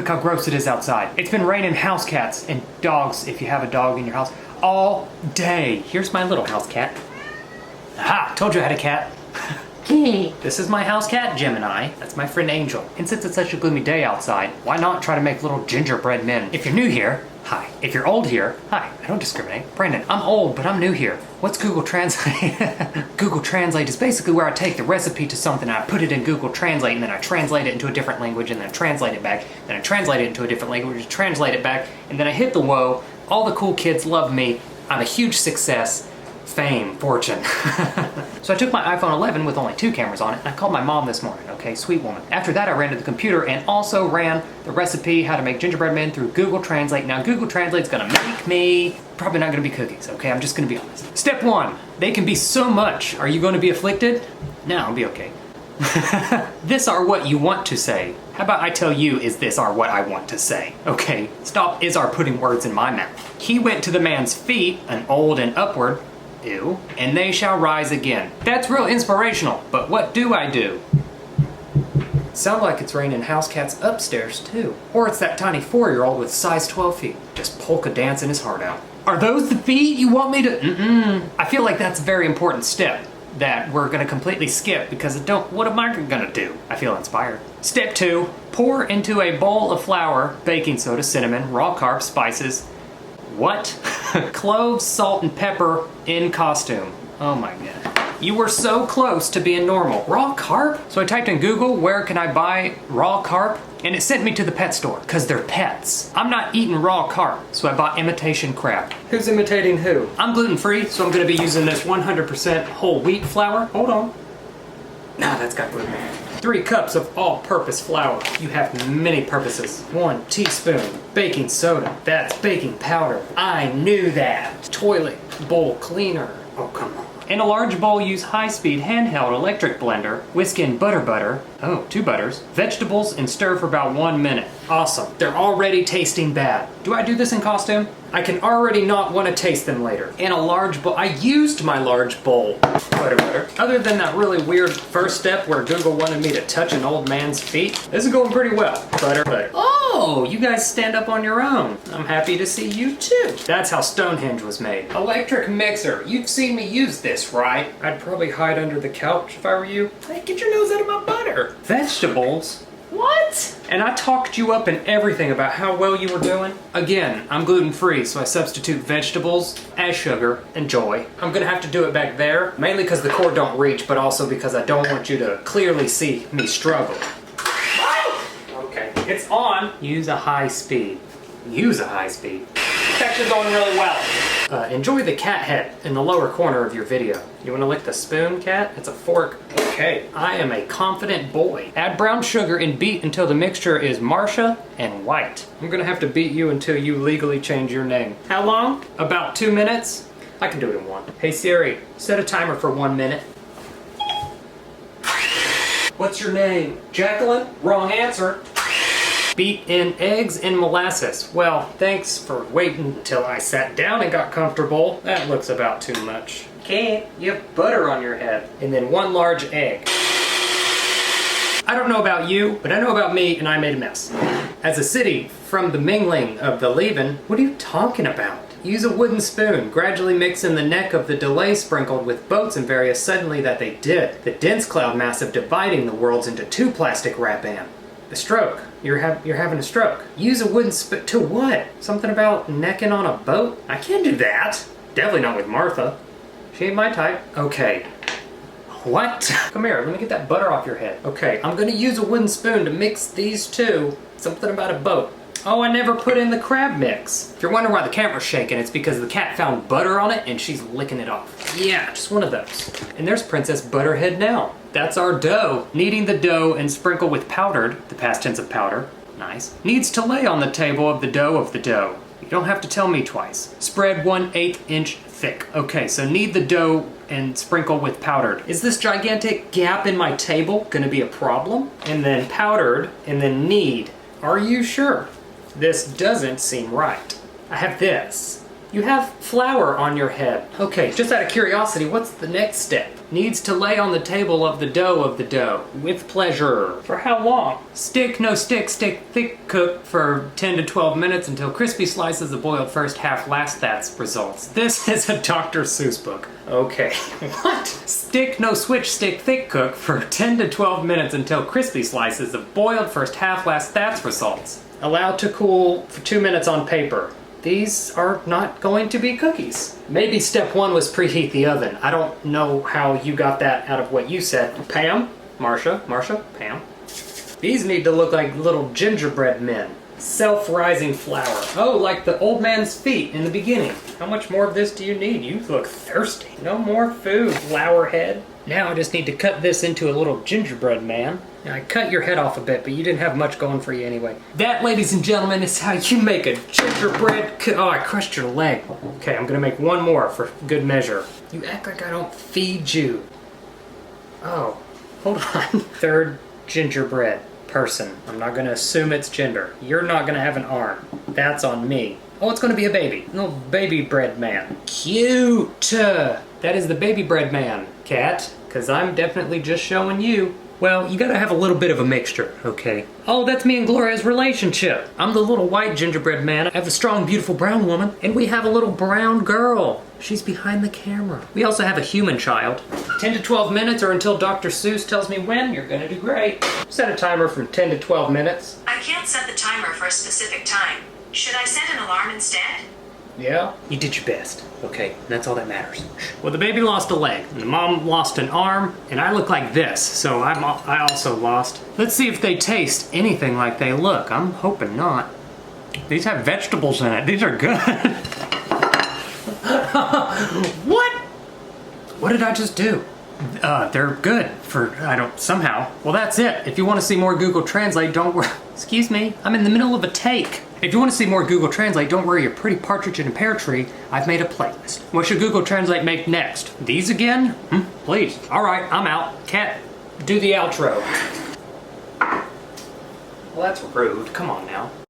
Look how gross it is outside. It's been raining house cats and dogs, if you have a dog in your house, all day. Here's my little house cat. Aha, told you I had a cat. This is my house cat, Gemini. That's my friend Angel. And since it's such a gloomy day outside, why not try to make little gingerbread men? If you're new here, hi. If you're old here, hi. I don't discriminate. Brandon, I'm old, but I'm new here. What's Google Translate? Google Translate is basically where I take the recipe to something, I put it in Google Translate, and then I translate it into a different language, and then I translate it back, then I translate it into a different language, translate it back, and then I hit the whoa. All the cool kids love me. I'm a huge success. Fame, fortune. So I took my iPhone 11 with only 2 cameras on it, and I called my mom this morning, okay, sweet woman. After that, I ran to the computer and also ran the recipe, how to make gingerbread men, through Google Translate. Now, Google Translate's gonna make me, probably not gonna be cookies, okay? I'm just gonna be honest. Step 1, they can be so much. Are you gonna be afflicted? No, I'll be okay. This are what you want to say. How about I tell you, is this are what I want to say? Okay, stop is are putting words in my mouth. He went to the man's feet, an old and upward, ew, and they shall rise again. That's real inspirational, but what do I do? Sound like it's raining house cats upstairs too. Or it's that tiny 4-year-old with size 12 feet, just polka dancing his heart out. Are those the feet you want me to? I feel like that's a very important step that we're gonna completely skip because what am I gonna do? I feel inspired. Step 2, pour into a bowl of flour, baking soda, cinnamon, raw carbs, spices. What? Cloves, salt, and pepper in costume. Oh my god. You were so close to being normal. Raw carp? So I typed in Google, where can I buy raw carp? And it sent me to the pet store, because they're pets. I'm not eating raw carp, so I bought imitation crab. Who's imitating who? I'm gluten-free, so I'm gonna be using this 100% whole wheat flour. Hold on. Nah, that's got gluten in it. 3 cups of all-purpose flour. You have many purposes. 1 teaspoon baking soda. That's baking powder. I knew that. Toilet bowl cleaner. Oh, come on. In a large bowl, use high-speed handheld electric blender. Whisk in butter. Oh, 2 butters. Vegetables and stir for about 1 minute. Awesome. They're already tasting bad. Do I do this in costume? I can already not want to taste them later. In a large bowl, I used my large bowl. Butter. Other than that really weird first step where Google wanted me to touch an old man's feet, this is going pretty well. Butter. Oh, you guys stand up on your own. I'm happy to see you too. That's how Stonehenge was made. Electric mixer. You've seen me use this, right? I'd probably hide under the couch if I were you. Hey, get your nose out of my butter. Vegetables? What? And I talked you up in everything about how well you were doing. Again, I'm gluten-free, so I substitute vegetables as sugar and joy. I'm gonna have to do it back there, mainly because the cord don't reach, but also because I don't want you to clearly see me struggle. Okay, it's on. Use a high speed. Use a high speed. It's actually going really well. Enjoy the cat head in the lower corner of your video. You wanna lick the spoon, cat? It's a fork. Okay, I am a confident boy. Add brown sugar and beat until the mixture is Marcia and white. I'm gonna have to beat you until you legally change your name. How long? About 2 minutes? I can do it in 1. Hey Siri, set a timer for 1 minute. What's your name? Jacqueline? Wrong answer. Beat in eggs and molasses. Well, thanks for waiting until I sat down and got comfortable. That looks about too much. Okay, you have butter on your head. And then 1 large egg. I don't know about you, but I know about me, and I made a mess. As a city, from the mingling of the leaven, what are you talking about? Use a wooden spoon, gradually mix in the neck of the delay sprinkled with boats and various suddenly that they did. The dense cloud massive dividing the worlds into 2 plastic wrap band. The stroke. You're having a stroke. Use a wooden spoon. To what? Something about necking on a boat? I can't do that. Definitely not with Martha. She ain't my type. Okay. What? Come here, let me get that butter off your head. Okay, I'm gonna use a wooden spoon to mix these 2. Something about a boat. Oh, I never put in the crab mix. If you're wondering why the camera's shaking, it's because the cat found butter on it and she's licking it off. Yeah, just one of those. And there's Princess Butterhead now. That's our dough. Kneading the dough and sprinkle with powdered, the past tense of powder, nice, needs to lay on the table of the dough. You don't have to tell me twice. Spread 1/8 inch thick. Okay, so knead the dough and sprinkle with powdered. Is this gigantic gap in my table gonna be a problem? And then powdered, and then knead. Are you sure? This doesn't seem right. I have this. You have flour on your head. Okay, just out of curiosity, what's the next step? Needs to lay on the table of the dough. With pleasure. For how long? Stick, no stick, stick, thick cook for 10 to 12 minutes until crispy slices of boiled first half last that's results. This is a Dr. Seuss book. Okay. What? Stick, no switch, stick, thick cook for 10 to 12 minutes until crispy slices of boiled first half last that's results. Allowed to cool for 2 minutes on paper. These are not going to be cookies. Maybe step 1 was preheat the oven. I don't know how you got that out of what you said. Pam? Marsha? Pam? These need to look like little gingerbread men. Self-rising flour. Oh, like the old man's feet in the beginning. How much more of this do you need? You look thirsty. No more food, flour head. Now I just need to cut this into a little gingerbread man. Now, I cut your head off a bit, but you didn't have much going for you anyway. That, ladies and gentlemen, is how you make a gingerbread oh, I crushed your leg. Okay, I'm gonna make one more for good measure. You act like I don't feed you. Oh, hold on. Third gingerbread person. I'm not gonna assume it's gender. You're not gonna have an arm. That's on me. Oh, it's gonna be a baby. Little baby bread man. Cute! That is the baby bread man, Cat, because I'm definitely just showing you. Well, you gotta have a little bit of a mixture, okay? Oh, that's me and Gloria's relationship. I'm the little white gingerbread man. I have a strong, beautiful brown woman, and we have a little brown girl. She's behind the camera. We also have a human child. 10 to 12 minutes or until Dr. Seuss tells me when, you're gonna do great. Set a timer from 10 to 12 minutes. I can't set the timer for a specific time. Should I set an alarm instead? Yeah? You did your best, okay? That's all that matters. Well, the baby lost a leg, and the mom lost an arm, and I look like this, so I also lost. Let's see if they taste anything like they look. I'm hoping not. These have vegetables in it. These are good. What? What did I just do? They're good for, somehow. Well, that's it. If you want to see more Google Translate, don't worry. Excuse me, I'm in the middle of a take. If you want to see more Google Translate, don't worry, your pretty partridge in a pear tree. I've made a playlist. What should Google Translate make next? These again? Please. All right, I'm out. Cat, do the outro. Well, that's rude. Come on now.